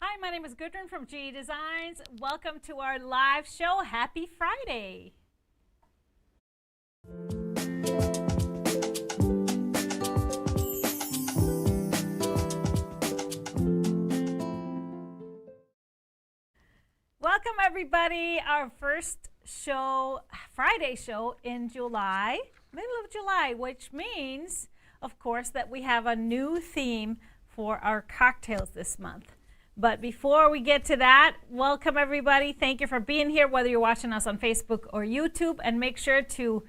Hi, my name is Gudrun from GE Designs. Welcome to our live show. Happy Friday. Welcome everybody. Our first show, Friday show in July, middle of July, which means, of course, that we have a new theme for our cocktails this month. But before we get to that, welcome everybody. Thank you for being here, whether you're watching us on Facebook or YouTube, and make sure to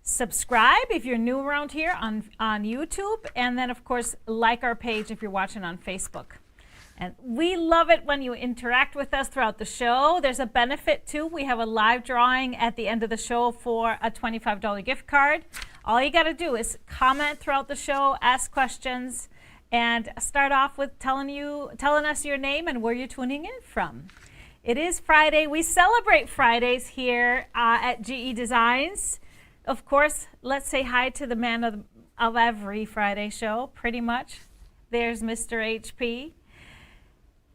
subscribe if you're new around here on YouTube, and then of course like our page if you're watching on Facebook. And we love it when you interact with us throughout the show. There's a benefit too. We have a live drawing at the end of the show for a $25 gift card. All you got to do is comment throughout the show, ask questions, and start off with telling us your name and where you're tuning in from. It is Friday. We celebrate Fridays here at GE Designs. Of course, let's say hi to the man of every Friday show, pretty much. There's Mr. HP.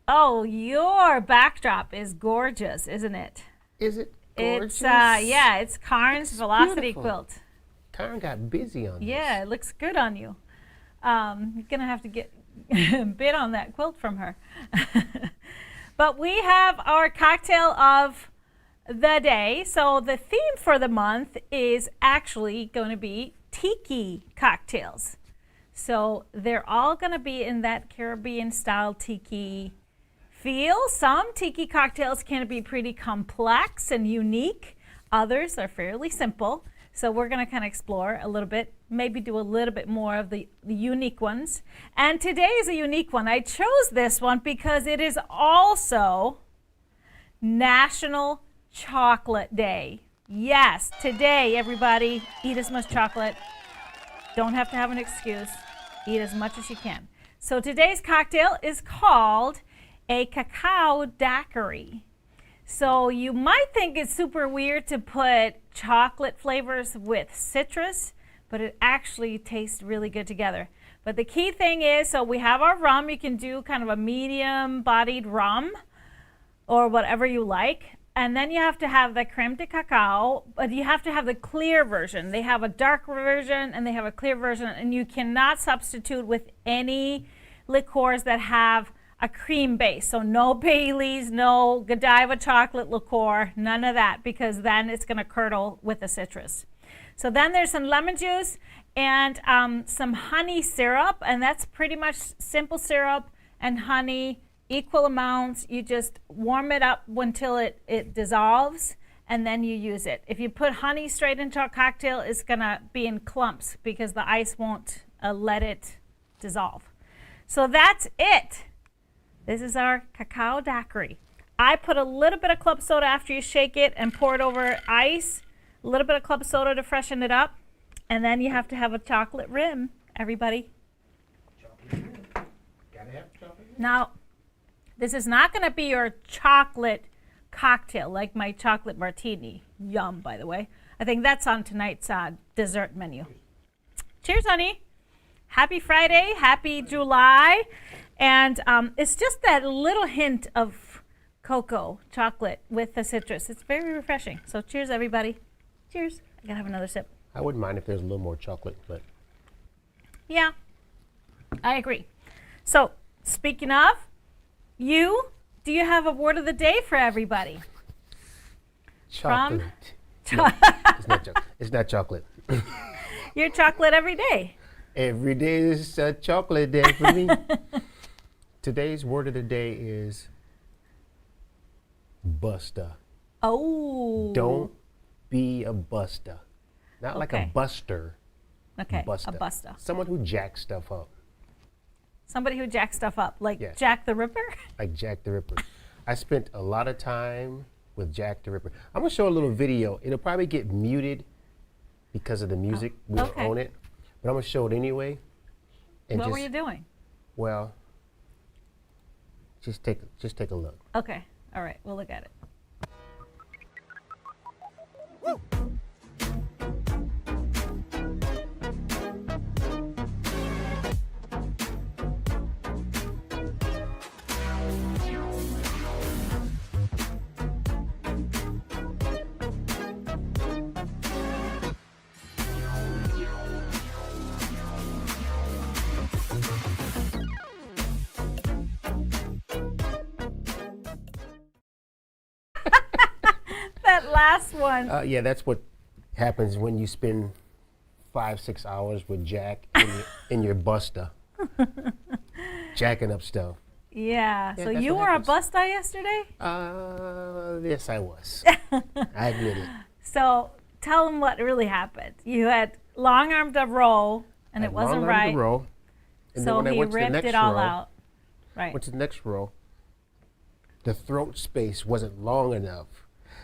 Oh, your backdrop is gorgeous, isn't it? Is it gorgeous? It's yeah, it's Karn's Velocity beautiful. Quilt. Karn got busy on this. Yeah, it looks good on you. You're gonna have to get bid on that quilt from her. But we have our cocktail of the day. So the theme for the month is actually going to be tiki cocktails. So they're all going to be in that Caribbean style tiki feel. Some tiki cocktails can be pretty complex and unique. Others are fairly simple. So we're going to kind of explore a little bit, maybe do a little bit more of the unique ones. And today is a unique one. I chose this one because it is also National Chocolate Day. Yes, today, everybody, eat as much chocolate. Don't have to have an excuse. Eat as much as you can. So today's cocktail is called a cacao daiquiri. So you might think it's super weird to put chocolate flavors with citrus, but it actually tastes really good together. But the key thing is, so we have our rum. You can do kind of a medium-bodied rum or whatever you like. And then you have to have the creme de cacao, but you have to have the clear version. They have a dark version and they have a clear version, and you cannot substitute with any liqueurs that have a cream base. So no Baileys, no Godiva chocolate liqueur, none of that, because then it's going to curdle with the citrus. So then there's some lemon juice and some honey syrup, and that's pretty much simple syrup and honey, equal amounts. You just warm it up until it dissolves, and then you use it. If you put honey straight into a cocktail, it's going to be in clumps because the ice won't let it dissolve. So that's it. This is our cacao daiquiri. I put a little bit of club soda after you shake it and pour it over ice, a little bit of club soda to freshen it up, and then you have to have a chocolate rim, everybody. Chocolate rim. Gotta have chocolate rim. Now, this is not going to be your chocolate cocktail like my chocolate martini. Yum, by the way. I think that's on tonight's dessert menu. Cheers, honey. Happy Friday. Happy July. And it's just that little hint of cocoa chocolate with the citrus. It's very refreshing. So cheers, everybody. Cheers. I gotta have another sip. I wouldn't mind if there's a little more chocolate, but. Yeah, I agree. So speaking of, do you have a word of the day for everybody? Chocolate. No, it's not chocolate. You're chocolate every day. Every day is a chocolate day for me. Today's word of the day is buster. Oh. Don't be a buster. Not like a buster. Okay, Buster. a buster. Someone who jacks stuff up. Somebody who jacks stuff up, like Yes. Jack the Ripper? Like Jack the Ripper. I spent a lot of time with Jack the Ripper. I'm going to show a little video. It'll probably get muted because of the music. We don't own it. But I'm going to show it anyway. And What were you doing? Well, just take a look. Okay, all right, we'll look at it. That last one. Yeah, that's what happens when you spend 5-6 hours with Jack in your buster. Jacking up stuff. Yeah, so that's you what were a happens. buster yesterday? Yes, I was. I admit it. So tell them what really happened. You had long-armed a roll, and it wasn't right. The row, and So then when I he went to the ripped next it all row, out. Right. went to the next row, the throat space wasn't long enough.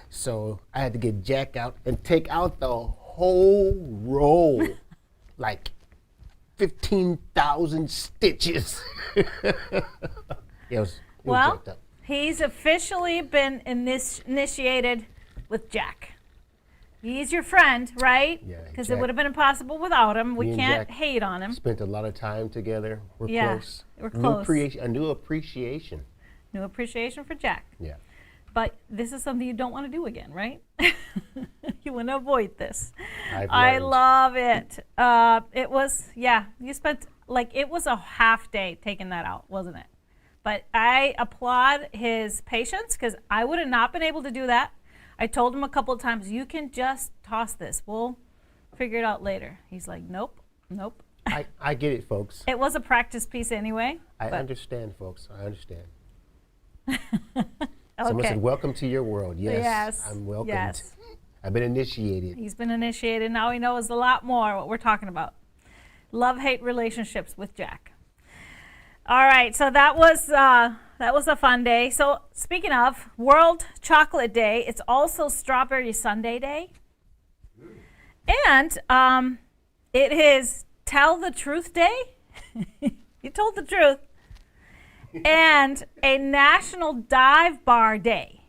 So I had to get Jack out and take out the whole roll, like 15,000 stitches. It was Well, jacked up. he's officially been initiated with Jack. He's your friend, right? Yeah, Because it Jack- would have been impossible without him. We Me and can't Jack hate on him. Spent a lot of time together. We're Yeah, close. we're close. A new appreciation. New appreciation for Jack. Yeah. But this is something you don't want to do again, right? You want to avoid this. I love it. It was, you spent, it was a half day taking that out, wasn't it? But I applaud his patience because I would have not been able to do that. I told him a couple of times, you can just toss this. We'll figure it out later. He's like, nope. I get it, folks. It was a practice piece anyway. I but- understand, folks. I understand. Okay. Someone said, welcome to your world. Yes, Yes, I'm welcomed. yes. I've been initiated. He's been initiated. Now he knows a lot more what we're talking about. Love-hate relationships with Jack. All right, so that was a fun day. So speaking of World Chocolate Day, it's also Strawberry Sundae Day. And it is Tell the Truth Day. You told the truth. And a National Dive Bar Day.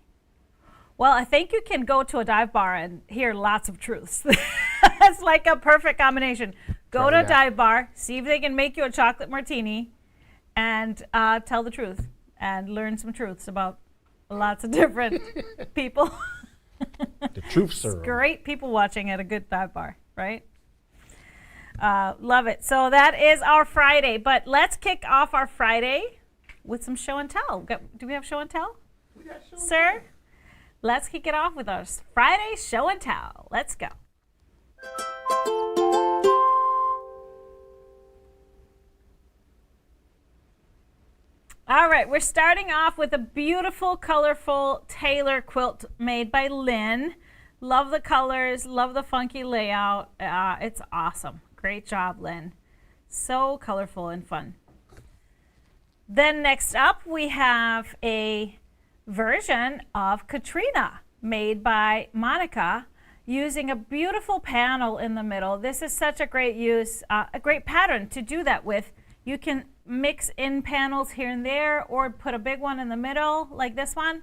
Well, I think you can go to a dive bar and hear lots of truths. It's like a perfect combination. Go to a dive bar, see if they can make you a chocolate martini, and tell the truth and learn some truths about lots of different people. The truth serum. Great people watching at a good dive bar, right? Love it. So that is our Friday, but let's kick off our Friday with some show and tell. Do we have show and tell? We got show Sir? And tell. Let's kick it off with our Friday show and tell. Let's go. All right, we're starting off with a beautiful, colorful tailor quilt made by Lynn. Love the colors, love the funky layout. It's awesome. Great job, Lynn. So colorful and fun. Then next up, we have a version of Katrina made by Monica using a beautiful panel in the middle. This is such a great use, a great pattern to do that with. You can mix in panels here and there or put a big one in the middle like this one.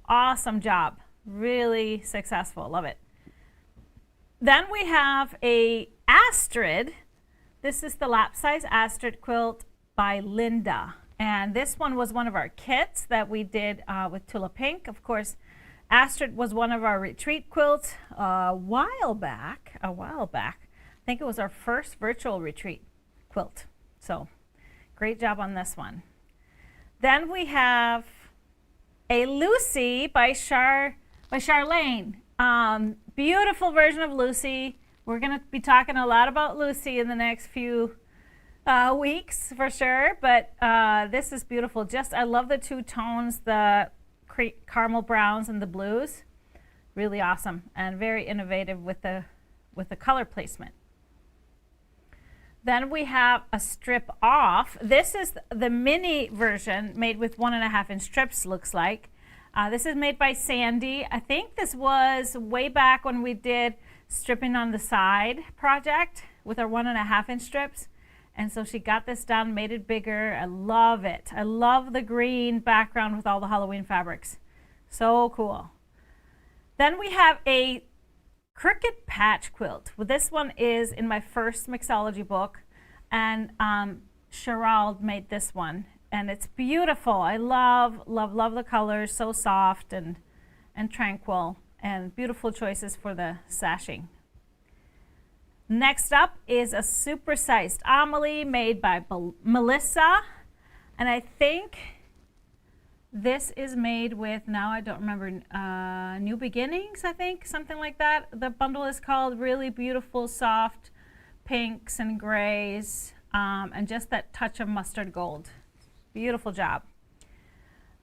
Awesome job. Really successful. Love it. Then we have a Astrid. This is the lap size Astrid quilt by Linda. And this one was one of our kits that we did with Tula Pink. Of course, Astrid was one of our retreat quilts a while back. I think it was our first virtual retreat quilt. So great job on this one. Then we have a Lucy by Charlene. Beautiful version of Lucy. We're going to be talking a lot about Lucy in the next few weeks for sure, but this is beautiful. I love the two tones, the caramel browns and the blues. Really awesome and very innovative with the color placement. Then we have a strip off. This is the mini version made with 1.5 inch strips, looks like. This is made by Sandy. I think this was way back when we did stripping on the side project with our 1.5 inch strips. And so she got this done, made it bigger. I love it. I love the green background with all the Halloween fabrics. So cool. Then we have a Cricket Patch quilt. Well, this one is in my first mixology book, and Sherald made this one, and it's beautiful. I love the colors. So soft and tranquil, and beautiful choices for the sashing. Next up is a supersized Amelie made by Melissa, and I think this is made with, now I don't remember, New Beginnings, I think, something like that. The bundle is called. Really beautiful, soft pinks and grays, and just that touch of mustard gold. Beautiful job.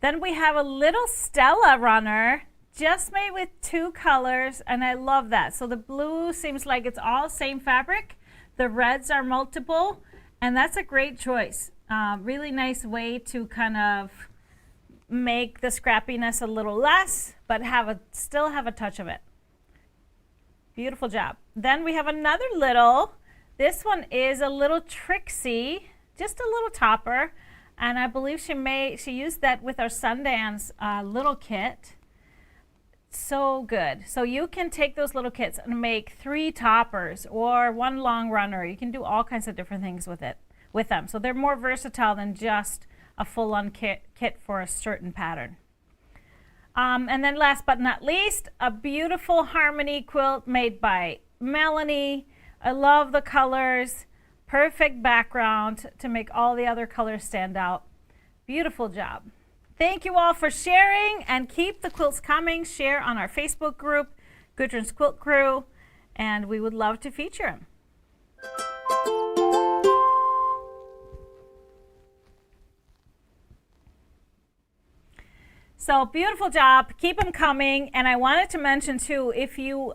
Then we have a little Stella runner, just made with 2 colors, and I love that. So the blue seems like it's all same fabric. The reds are multiple, and that's a great choice. Really nice way to kind of make the scrappiness a little less, but still have a touch of it. Beautiful job. Then we have another little. This one is a little Trixie, just a little topper, and I believe she used that with our Sundance little kit. So good. So you can take those little kits and make 3 toppers or 1 long runner. You can do all kinds of different things with them. So they're more versatile than just a full-on kit for a certain pattern. And then last but not least, a beautiful harmony quilt made by Melanie. I love the colors. Perfect background to make all the other colors stand out. Beautiful job. Thank you all for sharing, and keep the quilts coming. Share on our Facebook group, Gudrun's Quilt Crew, and we would love to feature them. So beautiful job. Keep them coming. And I wanted to mention too, if you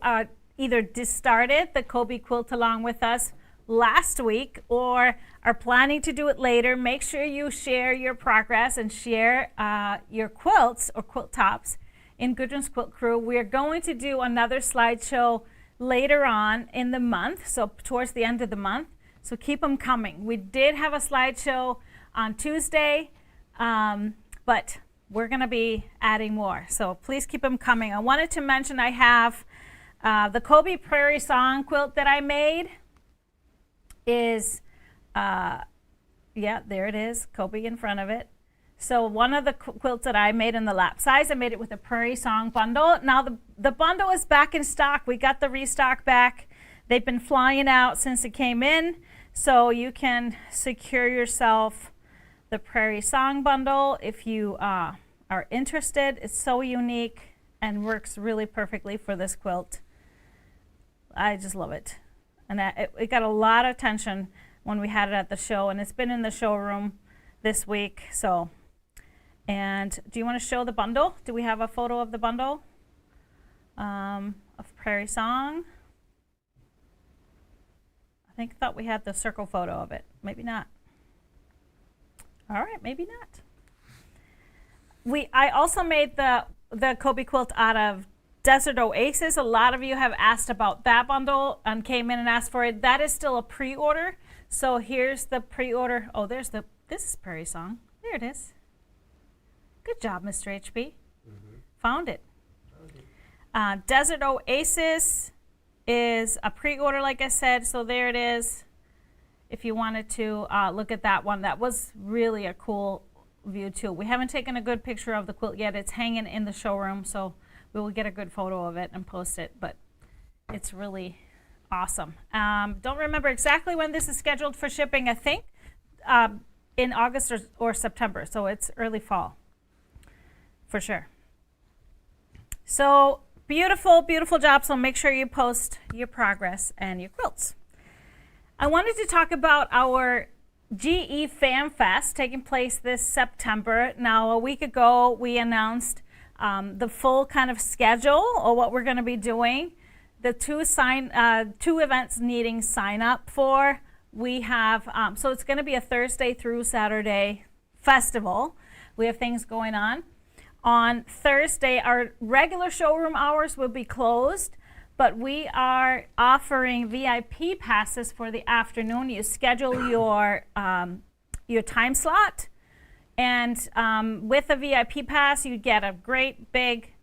either started the Kobe quilt along with us last week or are planning to do it later, make sure you share your progress and share your quilts or quilt tops in Gudrun's Quilt Crew. We're going to do another slideshow later on in the month, so towards the end of the month. So keep them coming. We did have a slideshow on Tuesday, but we're going to be adding more. So please keep them coming. I wanted to mention I have the Kobe Prairie Song quilt that I made is, yeah, there it is, Kobe in front of it. So one of the quilts that I made in the lap size, I made it with a Prairie Song bundle. Now the bundle is back in stock. We got the restock back. They've been flying out since it came in. So you can secure yourself the Prairie Song bundle if you are interested. It's so unique and works really perfectly for this quilt. I just love it. And it got a lot of attention when we had it at the show, and it's been in the showroom this week. So, and do you want to show the bundle? Do we have a photo of the bundle of Prairie Song? I thought we had the circle photo of it. Maybe not. All right, maybe not. I also made the Kobe quilt out of Desert Oasis. A lot of you have asked about that bundle and came in and asked for it. That is still a pre-order. So here's the pre-order. Oh, this is Prairie Song. There it is. Good job, Mr. HB. Found it. Desert Oasis is a pre-order, like I said. So there it is. If you wanted to look at that one, that was really a cool view too. We haven't taken a good picture of the quilt yet. It's hanging in the showroom, so we will get a good photo of it and post it, but it's really awesome. Don't remember exactly when this is scheduled for shipping. I think in August or September, so it's early fall for sure. So beautiful, beautiful job. So make sure you post your progress and your quilts. I wanted to talk about our GE Fan Fest taking place this September. Now, a week ago, we announced the full kind of schedule of what we're going to be doing. The two events needing sign up for. We have, so it's going to be a Thursday through Saturday festival. We have things going on. On Thursday, our regular showroom hours will be closed, but we are offering VIP passes for the afternoon. You schedule your time slot, and with a VIP pass, you get a great big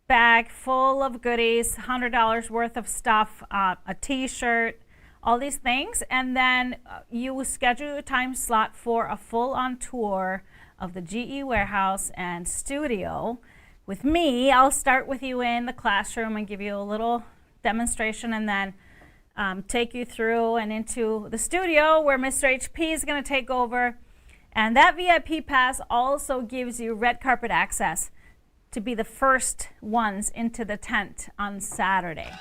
bag full of goodies, $100 worth of stuff, a t-shirt, all these things, and then you schedule your time slot for a full-on tour of the GE warehouse and studio. With me, I'll start with you in the classroom and give you a little demonstration, and then take you through and into the studio where Mr. HP is going to take over. And that VIP pass also gives you red carpet access to be the first ones into the tent on Saturday.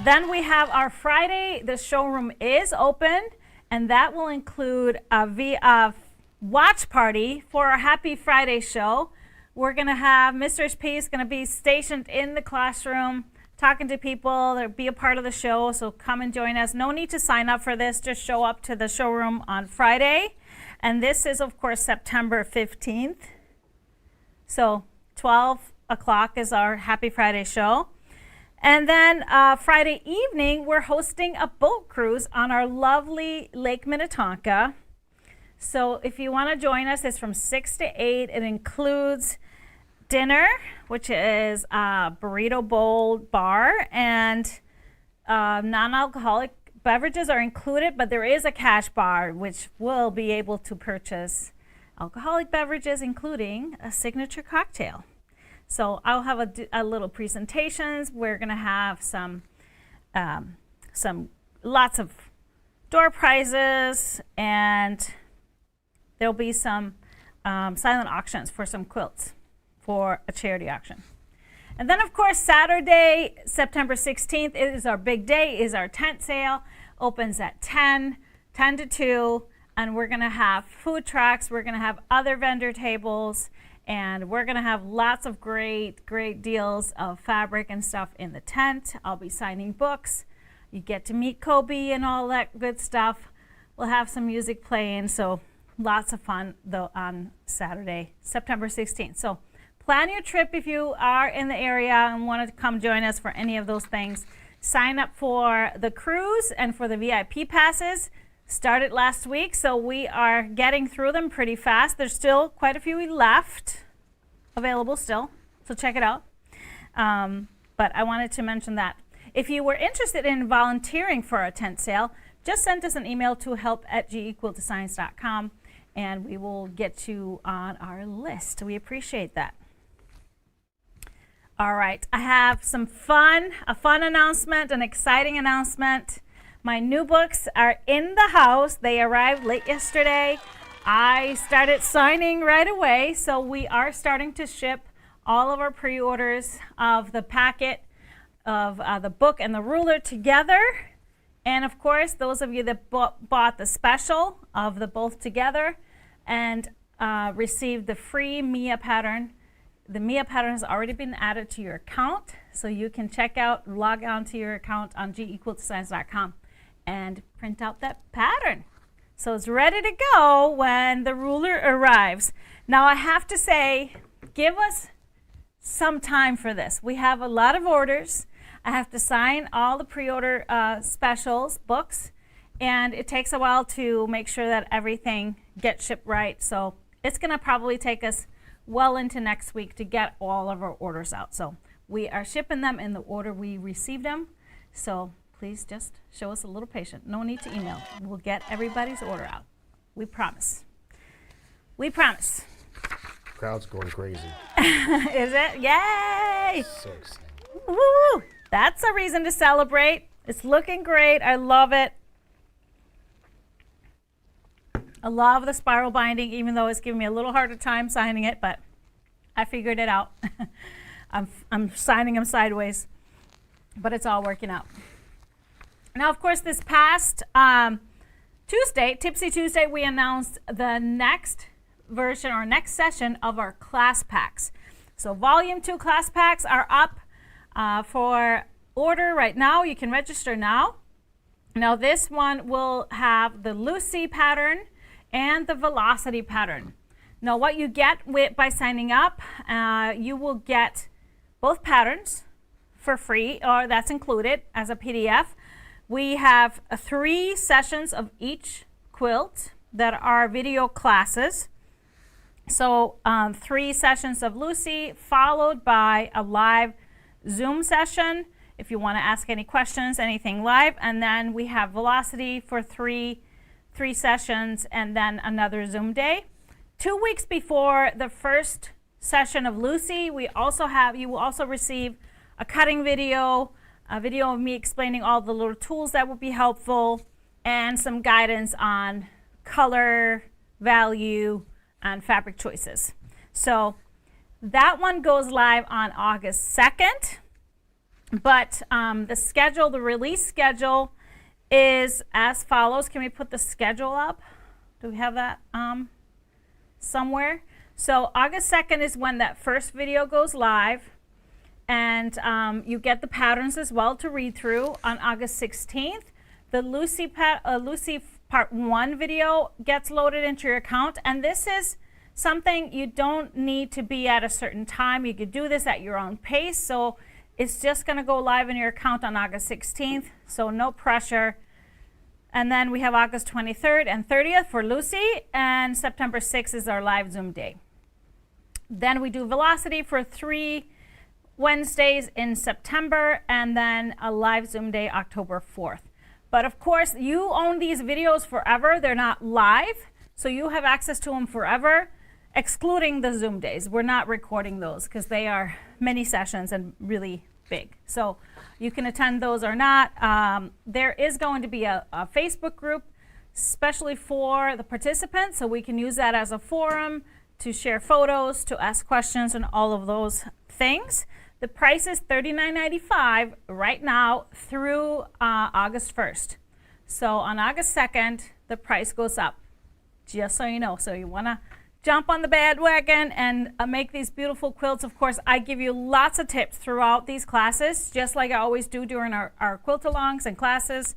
Then we have our Friday. The showroom is open, and that will include a watch party for our Happy Friday show. We're going to have Mr. HP is going to be stationed in the classroom talking to people. They'll be a part of the show, so come and join us. No need to sign up for this. Just show up to the showroom on Friday. And this is, of course, September 15th. So 12 o'clock is our Happy Friday show. And then Friday evening, we're hosting a boat cruise on our lovely Lake Minnetonka. So if you want to join us, it's from 6 to 8. It includes dinner, which is a burrito bowl bar, and non-alcoholic beverages are included, but there is a cash bar which will be able to purchase alcoholic beverages, including a signature cocktail. So I'll have a little presentations. We're going to have some lots of door prizes, and there'll be some silent auctions for some quilts for a charity auction. And then, of course, Saturday, September 16th is our big day, is our tent sale. Opens at 10 to 2, and we're going to have food trucks. We're going to have other vendor tables, and we're going to have lots of great deals of fabric and stuff in the tent. I'll be signing books. You get to meet Kobe and all that good stuff. We'll have some music playing, so lots of fun though on Saturday, September 16th. So plan your trip if you are in the area and want to come join us for any of those things. Sign up for the cruise and for the VIP passes. Started last week, so we are getting through them pretty fast. There's still quite a few left. available still, so check it out. But I wanted to mention that. If you were interested in volunteering for a tent sale, just send us an email to help@gequiltdesigns.com and we will get you on our list. We appreciate that. All right, I have a fun announcement, an exciting announcement. My new books are in the house. They arrived late yesterday. I started signing right away, so we are starting to ship all of our pre-orders of the packet of the book and the ruler together. And of course, those of you that bought the special of the both together and received the free Mia pattern, the Mia pattern has already been added to your account, so you can log on to your account on GEquiltdesigns.com and print out that pattern. So it's ready to go when the ruler arrives. Now I have to say, give us some time for this. We have a lot of orders. I have to sign all the pre-order specials, books, and it takes a while to make sure that everything gets shipped right. So it's gonna probably take us well into next week to get all of our orders out. So we are shipping them in the order we received them. So please just show us a little patience. No need to email. We'll get everybody's order out. We promise. We promise. Crowd's going crazy. Is it? Yay! So excited. Woo! That's a reason to celebrate. It's looking great. I love it. I love the spiral binding, even though it's giving me a little harder time signing it, but I figured it out. I'm signing them sideways, but it's all working out. Now, of course, this past Tuesday, Tipsy Tuesday, we announced the next version or next session of our class packs. So volume 2 class packs are up for order right now. You can register now. Now this one will have the Lucy pattern and the Velocity pattern. Now what you get by signing up, you will get both patterns for free, or that's included as a PDF. We have 3 sessions of each quilt that are video classes. So 3 sessions of Lucy followed by a live Zoom session if you want to ask any questions, anything live. And then we have Velocity for three sessions and then another Zoom day. 2 weeks before the first session of Lucy, you will also receive a cutting video, a video of me explaining all the little tools that will be helpful, and some guidance on color, value, and fabric choices. So that one goes live on August 2nd, but the release schedule is as follows. Can we put the schedule up? Do we have that somewhere? So August 2nd is when that first video goes live, and you get the patterns as well to read through. On August 16th, the Lucy Part 1 video gets loaded into your account, and this is something you don't need to be at a certain time. You could do this at your own pace, so it's just going to go live in your account on August 16th, so no pressure. And then we have August 23rd and 30th for Lucy, and September 6th is our live Zoom day. Then we do Velocity for 3 Wednesdays in September, and then a live Zoom day October 4th. But of course, you own these videos forever. They're not live, so you have access to them forever, excluding the Zoom days. We're not recording those because they are many sessions and really big. So you can attend those or not. There is going to be a Facebook group especially for the participants, so we can use that as a forum to share photos, to ask questions, and all of those things. The price is $39.95 right now through August 1st. So on August 2nd, the price goes up, just so you know. So you want to jump on the bandwagon and make these beautiful quilts. Of course, I give you lots of tips throughout these classes, just like I always do during our quilt-alongs and classes.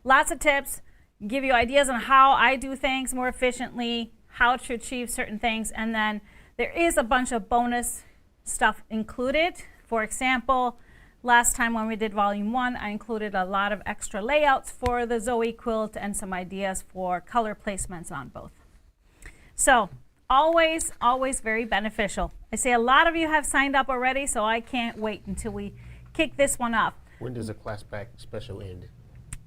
Lots of tips, give you ideas on how I do things more efficiently, how to achieve certain things, and then there is a bunch of bonus stuff included. For example, last time when we did volume 1, I included a lot of extra layouts for the Zoe quilt and some ideas for color placements on both. So always, always very beneficial. I see a lot of you have signed up already, so I can't wait until we kick this one off. When does the class pack special end?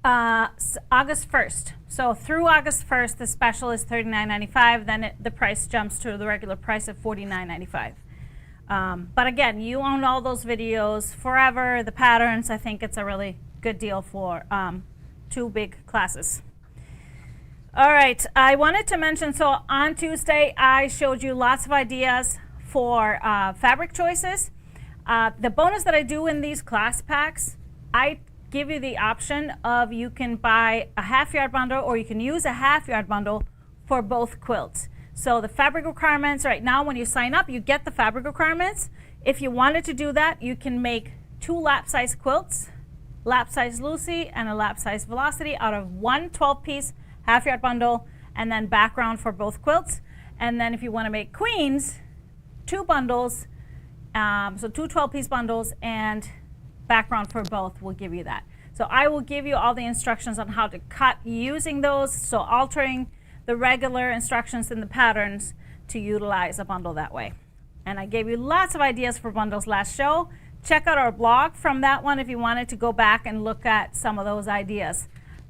August 1st. So through August 1st, the special is $39.95. Then the price jumps to the regular price of $49.95. But again, you own all those videos forever. The patterns, I think it's a really good deal for 2 big classes. All right, I wanted to mention, so on Tuesday, I showed you lots of ideas for fabric choices. The bonus that I do in these class packs, I give you the option of you can buy a half-yard bundle or you can use a half-yard bundle for both quilts. So the fabric requirements, right now when you sign up, you get the fabric requirements. If you wanted to do that, you can make 2 lap-size quilts, lap-size Lucy and a lap-size Velocity out of one 12-piece half-yard bundle, and then background for both quilts. And then if you want to make queens, 2 bundles, so 2 12-piece bundles and background for both will give you that. So I will give you all the instructions on how to cut using those, so altering the regular instructions in the patterns to utilize a bundle that way. And I gave you lots of ideas for bundles last show. Check out our blog from that one if you wanted to go back and look at some of those ideas.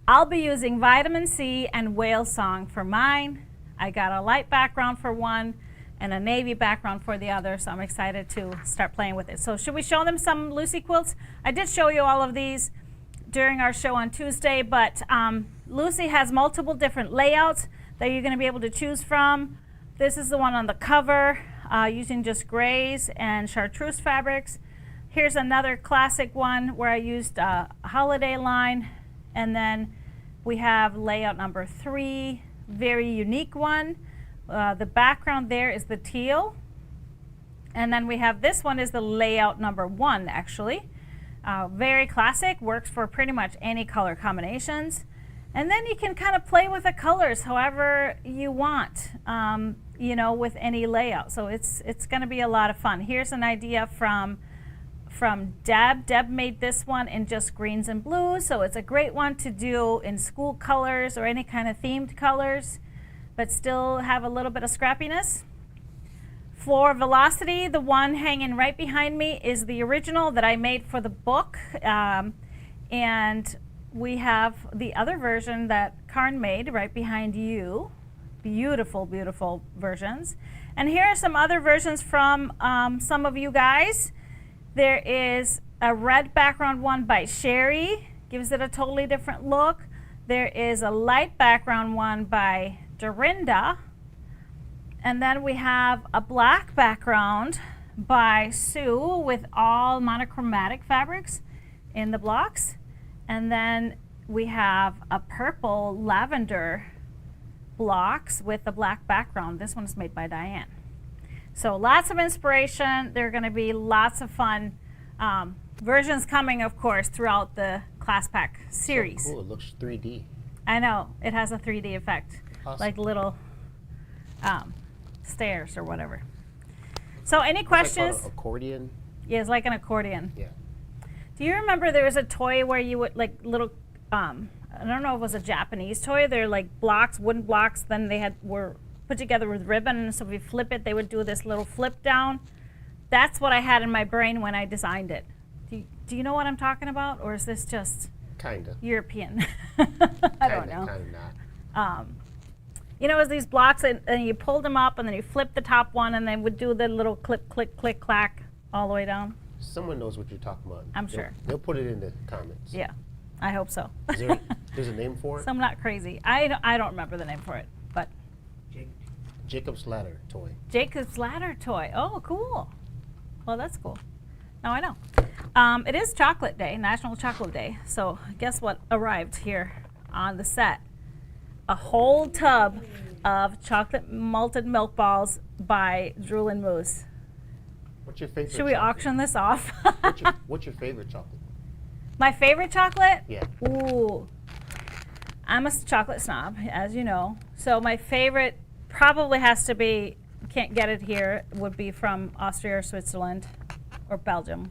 I'll be using Vitamin C and Whale Song for mine. I got a light background for one and a navy background for the other, so I'm excited to start playing with it. So should we show them some Lucy quilts? I did show you all of these during our show on Tuesday, but Lucy has multiple different layouts that you're going to be able to choose from. This is the one on the cover using just grays and chartreuse fabrics. Here's another classic one where I used a holiday line. And then we have layout number 3, very unique one. The background there is the teal. And then we have this one is the layout number 1, actually. Very classic, works for pretty much any color combinations. And then you can kind of play with the colors however you want, you know, with any layout. So it's going to be a lot of fun. Here's an idea from Deb. Deb made this one in just greens and blues, so it's a great one to do in school colors or any kind of themed colors, but still have a little bit of scrappiness. For Velocity, the one hanging right behind me is the original that I made for the book, and we have the other version that Karn made right behind you. Beautiful, beautiful versions. And here are some other versions from some of you guys. There is a red background one by Sherry, gives it a totally different look. There is a light background one by Dorinda. And then we have a black background by Sue with all monochromatic fabrics in the blocks. And then we have a purple lavender blocks with a black background. This one's made by Diane. So lots of inspiration. There are going to be lots of fun versions coming, of course, throughout the class pack series. So cool, it looks 3D. I know, it has a 3D effect, awesome. Like little stairs or whatever. So any questions? Like an accordion? Yeah, it's like an accordion. Yeah. Do you remember there was a toy where you would, like little, I don't know if it was a Japanese toy, they're like blocks, wooden blocks, then they were put together with ribbon, and so if you flip it, they would do this little flip down. That's what I had in my brain when I designed it. Do you know what I'm talking about, or is this just Kinda. European? I don't know. Kinda not. You know, it was these blocks, and you pulled them up, and then you flip the top one, and they would do the little click, click, click, clack all the way down. Someone knows what you're talking about. I'm sure. They'll put it in the comments. Yeah, I hope so. There's a name for it? So I'm not crazy. I don't remember the name for it, but. Jacob's Ladder toy. Jacob's Ladder toy. Oh, cool. Well, that's cool. Now I know. It is Chocolate Day, National Chocolate Day. So guess what arrived here on the set? A whole tub of chocolate malted milk balls by Drool and Moose. What's your favorite? Should we auction this off? What's your favorite chocolate? My favorite chocolate? Yeah. Ooh. I'm a chocolate snob, as you know. So my favorite probably has to be, can't get it here, would be from Austria or Switzerland or Belgium.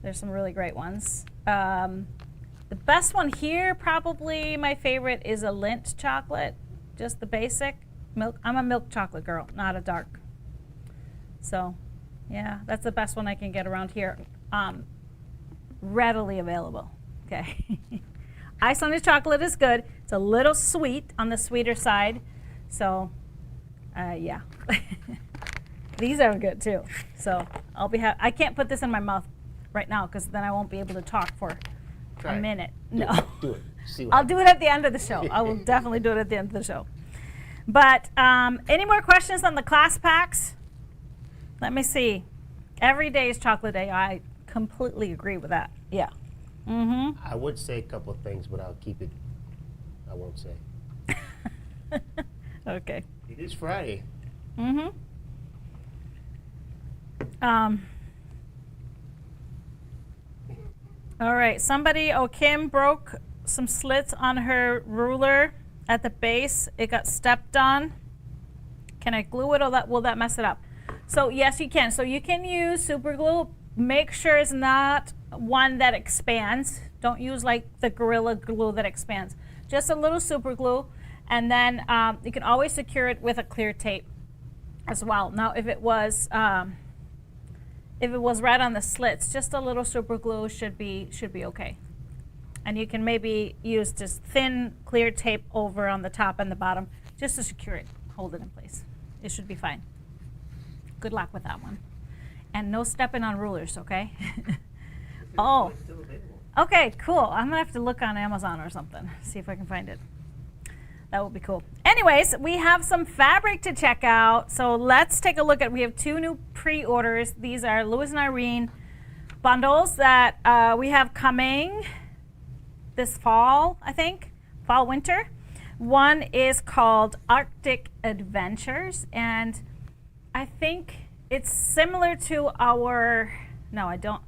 There's some really great ones. The best one here, probably my favorite, is a Lindt chocolate, just the basic. Milk. I'm a milk chocolate girl, not a dark. So, yeah, that's the best one I can get around here. Readily available. Okay. Icelandic chocolate is good. It's a little sweet, on the sweeter side. So, yeah. These are good too. So I'll be I can't put this in my mouth right now because then I won't be able to talk for a minute. No. Do it. See what I'll do it at the end of the show. I will definitely do it at the end of the show. But any more questions on the class packs? Let me see. Every day is chocolate day. I completely agree with that. Yeah. Mm-hmm. I would say a couple of things, but I'll keep it. I won't say. Okay. It is Friday. Mm-hmm. All right. Somebody, Kim broke some slits on her ruler at the base. It got stepped on. Can I glue it, or will that mess it up? So yes, you can. So you can use super glue. Make sure it's not one that expands. Don't use like the Gorilla Glue that expands. Just a little super glue, and then you can always secure it with a clear tape as well. Now, if it was right on the slits, just a little super glue should be okay. And you can maybe use just thin clear tape over on the top and the bottom just to secure it, hold it in place. It should be fine. Good luck with that one. And no stepping on rulers, okay? Oh, okay, cool. I'm gonna have to look on Amazon or something, see if I can find it. That would be cool. Anyways, we have some fabric to check out. So let's take a look at, we have 2 new pre-orders. These are Louis and Irene bundles that we have coming this fall, I think, fall, winter. One is called Arctic Adventures, and I think it's similar to our, no, I don't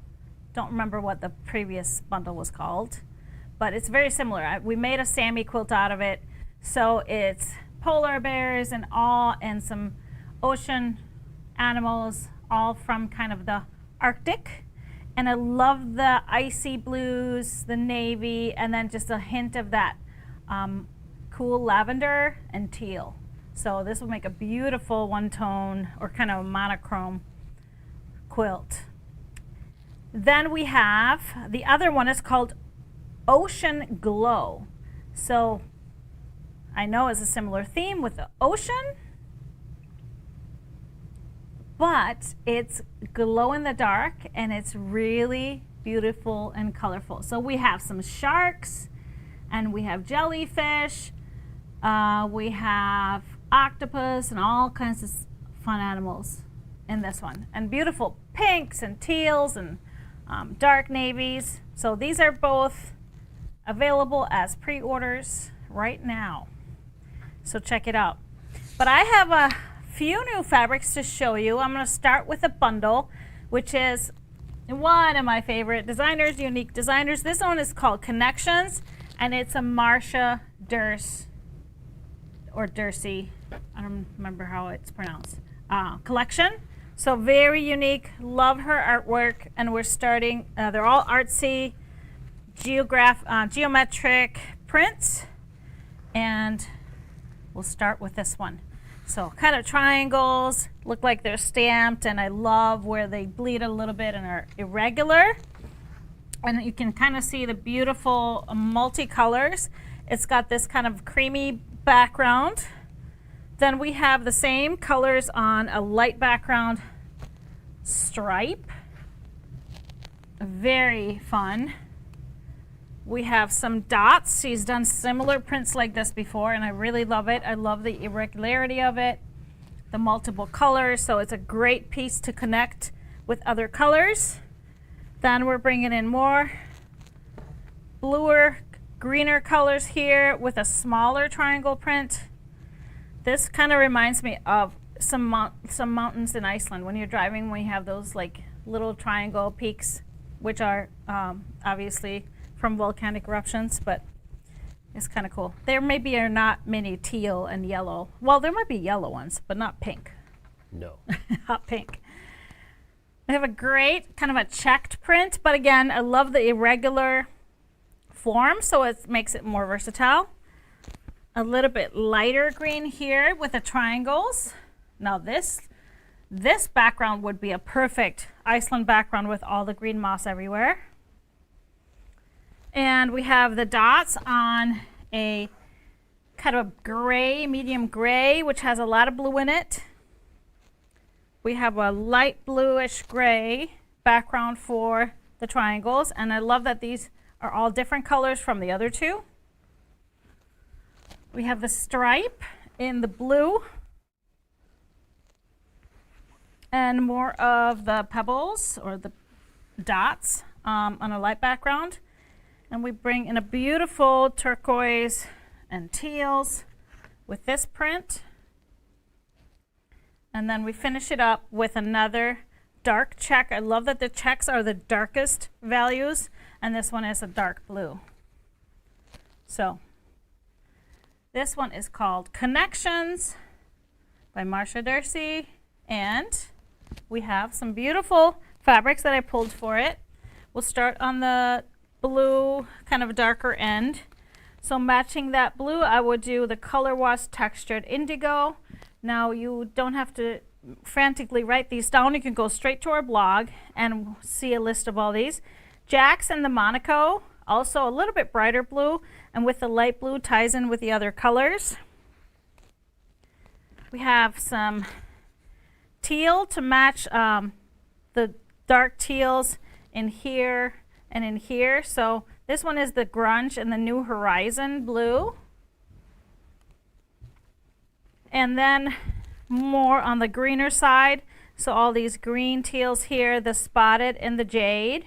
remember what the previous bundle was called, but it's very similar. We made a Sammy quilt out of it. So it's polar bears and some ocean animals, all from kind of the Arctic. And I love the icy blues, the navy, and then just a hint of that cool lavender and teal. So this will make a beautiful one-tone or kind of monochrome quilt. Then we have, the other one is called Ocean Glow. So I know it's a similar theme with the ocean, but it's glow in the dark and it's really beautiful and colorful. So we have some sharks and we have jellyfish, we have octopus and all kinds of fun animals in this one. And beautiful pinks and teals and dark navies. So these are both available as pre-orders right now. So check it out. But I have a few new fabrics to show you. I'm going to start with a bundle, which is one of my favorite designers, Unique Designers. This one is called Connections, and it's a Marcia Durst, or Dursey, I don't remember how it's pronounced, collection. So very unique. Love her artwork, and we're starting, they're all artsy, geometric prints, and we'll start with this one. So kind of triangles, look like they're stamped, and I love where they bleed a little bit and are irregular. And you can kind of see the beautiful multicolors. It's got this kind of creamy background. Then we have the same colors on a light background stripe. Very fun. We have some dots. She's done similar prints like this before, and I really love it. I love the irregularity of it, the multiple colors, so it's a great piece to connect with other colors. Then we're bringing in more bluer, greener colors here with a smaller triangle print. This kind of reminds me of some mountains in Iceland. When you're driving, when you have those like little triangle peaks, which are obviously from volcanic eruptions, but it's kind of cool. There maybe are not many teal and yellow. Well, there might be yellow ones, but not pink. No. Hot pink. They have a great kind of a checked print, but again, I love the irregular form, so it makes it more versatile. a little bit lighter green here with the triangles. Now this background would be a perfect Iceland background with all the green moss everywhere. And we have the dots on a kind of a gray, medium gray, which has a lot of blue in it. We have a light bluish gray background for the triangles, and I love that these are all different colors from the other two. We have the stripe in the blue and more of the pebbles or the dots on a light background. And we bring in a beautiful turquoise and teals with this print. And then we finish it up with another dark check. I love that the checks are the darkest values, and this one is a dark blue. So this one is called Connections by Marsha Darcy, and we have some beautiful fabrics that I pulled for it. We'll start on the blue, kind of darker end. So matching that blue, I would do the Color Wash Textured Indigo. Now you don't have to frantically write these down. You can go straight to our blog and see a list of all these. Jack's and the Monaco, also a little bit brighter blue, and with the light blue ties in with the other colors. We have some teal to match the dark teals in here and in here. So this one is the Grunge and the New Horizon blue. And then more on the greener side. So all these green teals here, the Spotted and the Jade.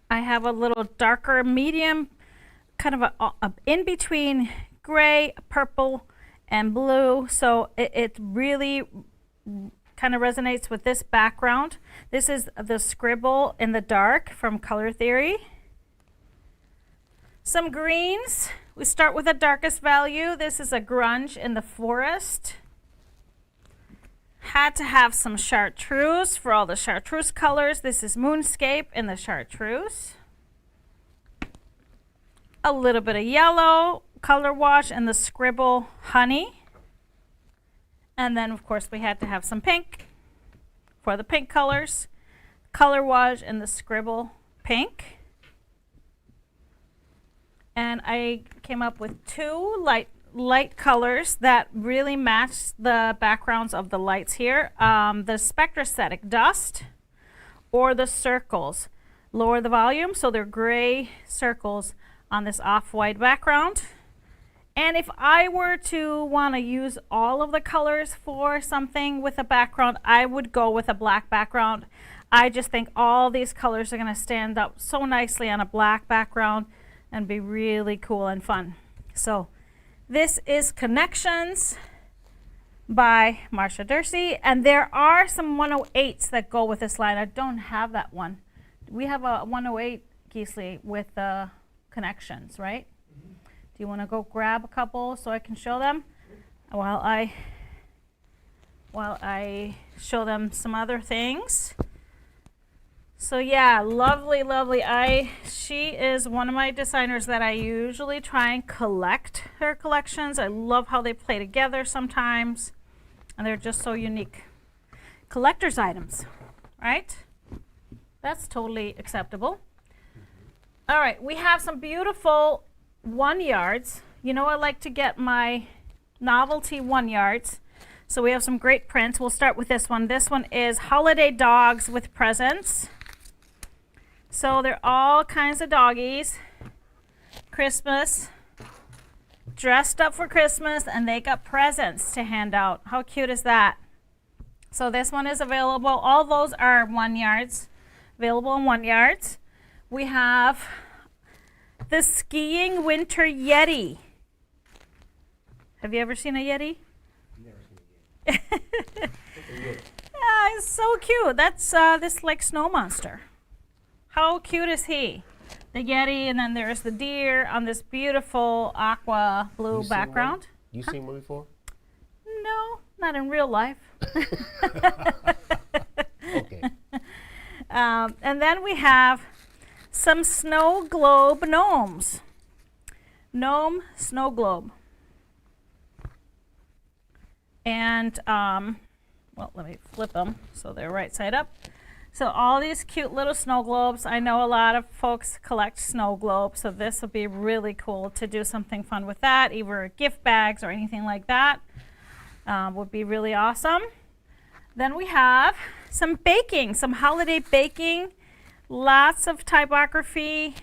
I have a little darker medium, kind of a in between gray, purple, and blue. So it really kind of resonates with this background. This is the Scribble in the Dark from Color Theory. Some greens. We start with the darkest value. This is a Grunge in the Forest. Had to have some chartreuse for all the chartreuse colors. This is Moonscape in the chartreuse. A little bit of yellow, Color Wash in the Scribble Honey. And then of course we had to have some pink for the pink colors. Color Wash in the Scribble Pink. And I came up with two light colors that really match the backgrounds of the lights here. The Spectracetic Dust or the Circles. Lower the volume, so they're gray circles on this off-white background. And if I were to want to use all of the colors for something with a background, I would go with a black background. I just think all these colors are going to stand up so nicely on a black background and be really cool and fun. So this is Connections by Marsha Darcy, and there are some 108s that go with this line. I don't have that one. We have a 108 GEasy with Connections, right? Mm-hmm. Do you want to go grab a couple so I can show them while I show them some other things? So yeah, lovely, lovely. She is one of my designers that I usually try and collect her collections. I love how they play together sometimes, and they're just so unique. Collector's items, right? That's totally acceptable. All right, we have some beautiful 1 yards. You know, I like to get my novelty 1 yards. So we have some great prints. We'll start with this one. This one is Holiday Dogs with Presents. So they're all kinds of doggies, Christmas, dressed up for Christmas, and they got presents to hand out. How cute is that? So this one is available. All those are 1 yards, available in 1 yards. We have the Skiing Winter Yeti. Have you ever seen a Yeti? Never seen a Yeti. It's so cute. That's this like snow monster. How cute is he? The Yeti, and then there's the deer on this beautiful aqua blue background. You seen one before? No, not in real life. Okay. And then we have some snow globe gnomes. gnome snow globe. And, well, let me flip them so they're right side up. So all these cute little snow globes. I know a lot of folks collect snow globes, so this would be really cool to do something fun with that, either gift bags or anything like that. Would be really awesome. Then we have some baking, some holiday baking, lots of typography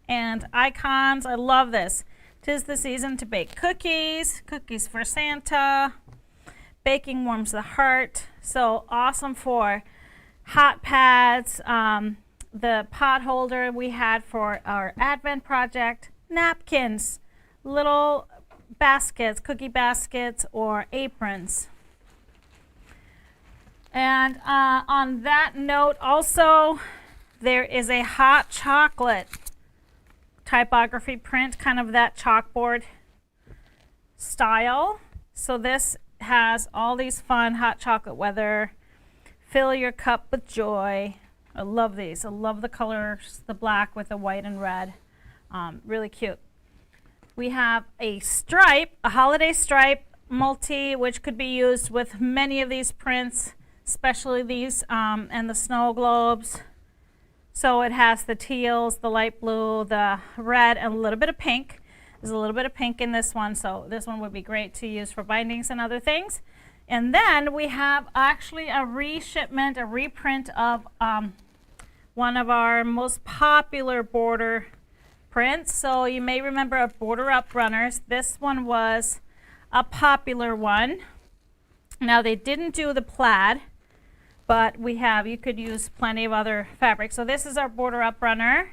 and icons. I love this. 'Tis the season to bake cookies, cookies for Santa. Baking warms the heart. So awesome for hot pads, the pot holder we had for our Advent project, napkins, little baskets, cookie baskets, or aprons. And on that note also, there is a hot chocolate typography print, kind of that chalkboard style. So this has all these fun hot chocolate weather. Fill your cup with joy. I love these. I love the colors, the black with the white and red. Really cute. We have a stripe, a holiday stripe multi, which could be used with many of these prints, especially these and the snow globes. So it has the teals, the light blue, the red, and a little bit of pink. There's a little bit of pink in this one, so this one would be great to use for bindings and other things. And then we have actually a reshipment, a reprint of one of our most popular border prints. So you may remember our Border Up runners. This one was a popular one. Now they didn't do the plaid, but you could use plenty of other fabrics. So this is our Border Up runner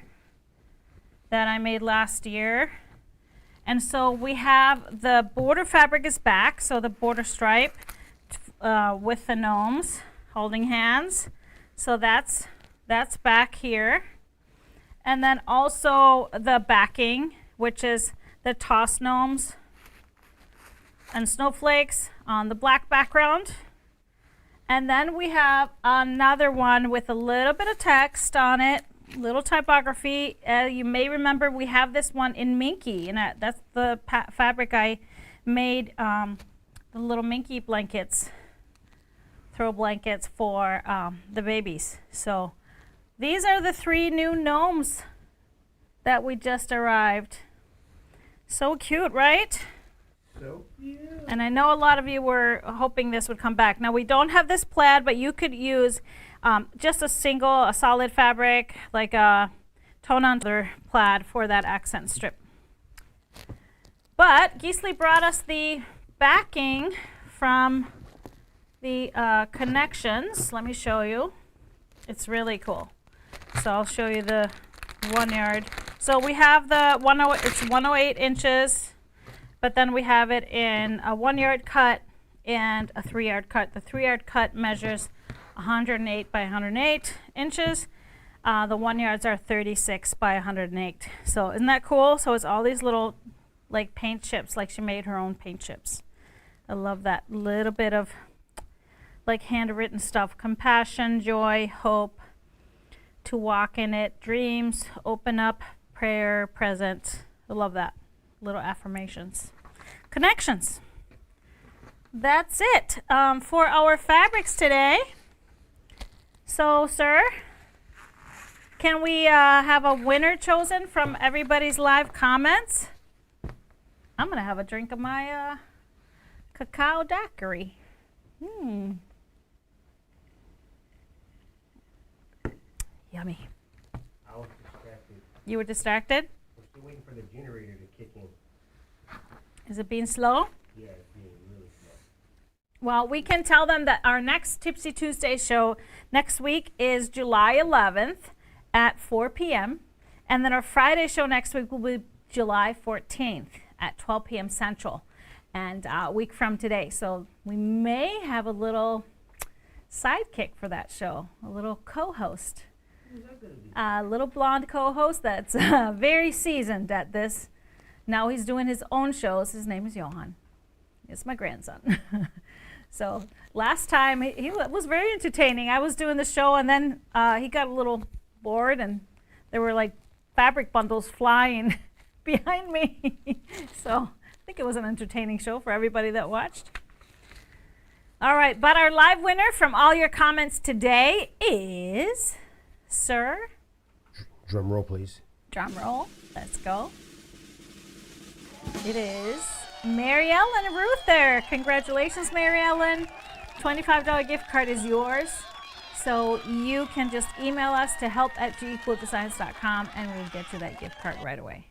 that I made last year. And so we have the border fabric is back, so the border stripe with the gnomes holding hands. So that's back here. And then also the backing, which is the tossed gnomes and snowflakes on the black background. And then we have another one with a little bit of text on it, little typography. You may remember we have this one in Minky, and that's the fabric I made, the little Minky blankets, throw blankets for the babies. So these are the 3 new gnomes that we just arrived. So cute, right? So cute. And I know a lot of you were hoping this would come back. Now we don't have this plaid, but you could use just a solid fabric, like a tone-on plaid for that accent strip. But GEasy brought us the backing from the connections. Let me show you. It's really cool. So I'll show you the 1 yard. So we have the 108 inches, but then we have it in a 1 yard cut and a 3 yard cut. The 3 yard cut measures 108 by 108 inches. The 1 yards are 36 by 108. So isn't that cool? So it's all these little like paint chips, like she made her own paint chips. I love that little bit of like handwritten stuff. Compassion, joy, hope, to walk in it, dreams, open up, prayer, present. I love that. Little affirmations. Connections. That's it for our fabrics today. So, sir, can we have a winner chosen from everybody's live comments? I'm going to have a drink of my cacao daiquiri. Yummy. I was distracted. You were distracted? We're still waiting for the generator to kick in. Is it being slow? Yeah, it's being really slow. Well, we can tell them that our next Tipsy Tuesday show next week is July 11th at 4 p.m. And then our Friday show next week will be July 14th at 12 p.m. Central, and a week from today. So we may have a little sidekick for that show, a little co-host. A little blonde co-host that's very seasoned at this. Now he's doing his own shows. His name is Johan. It's my grandson. So last time he was very entertaining. I was doing the show, and then he got a little bored, and there were like fabric bundles flying behind me. So I think it was an entertaining show for everybody that watched. All right, but our live winner from all your comments today is Sir. Drum roll, please. Drum roll. Let's go. It is Mary Ellen Ruther. Congratulations, Mary Ellen. $25 gift card is yours. So you can just email us to help@gequiltdesigns.com and we'll get you that gift card right away.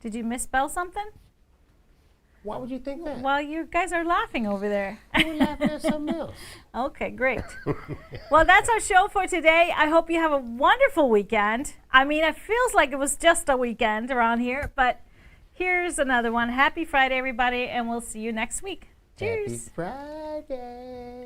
Did you misspell something? Why would you think that? Well, you guys are laughing over there. You were laughing at something else. Okay, great. Well, that's our show for today. I hope you have a wonderful weekend. I mean, it feels like it was just a weekend around here, but here's another one. Happy Friday, everybody, and we'll see you next week. Cheers. Happy Friday.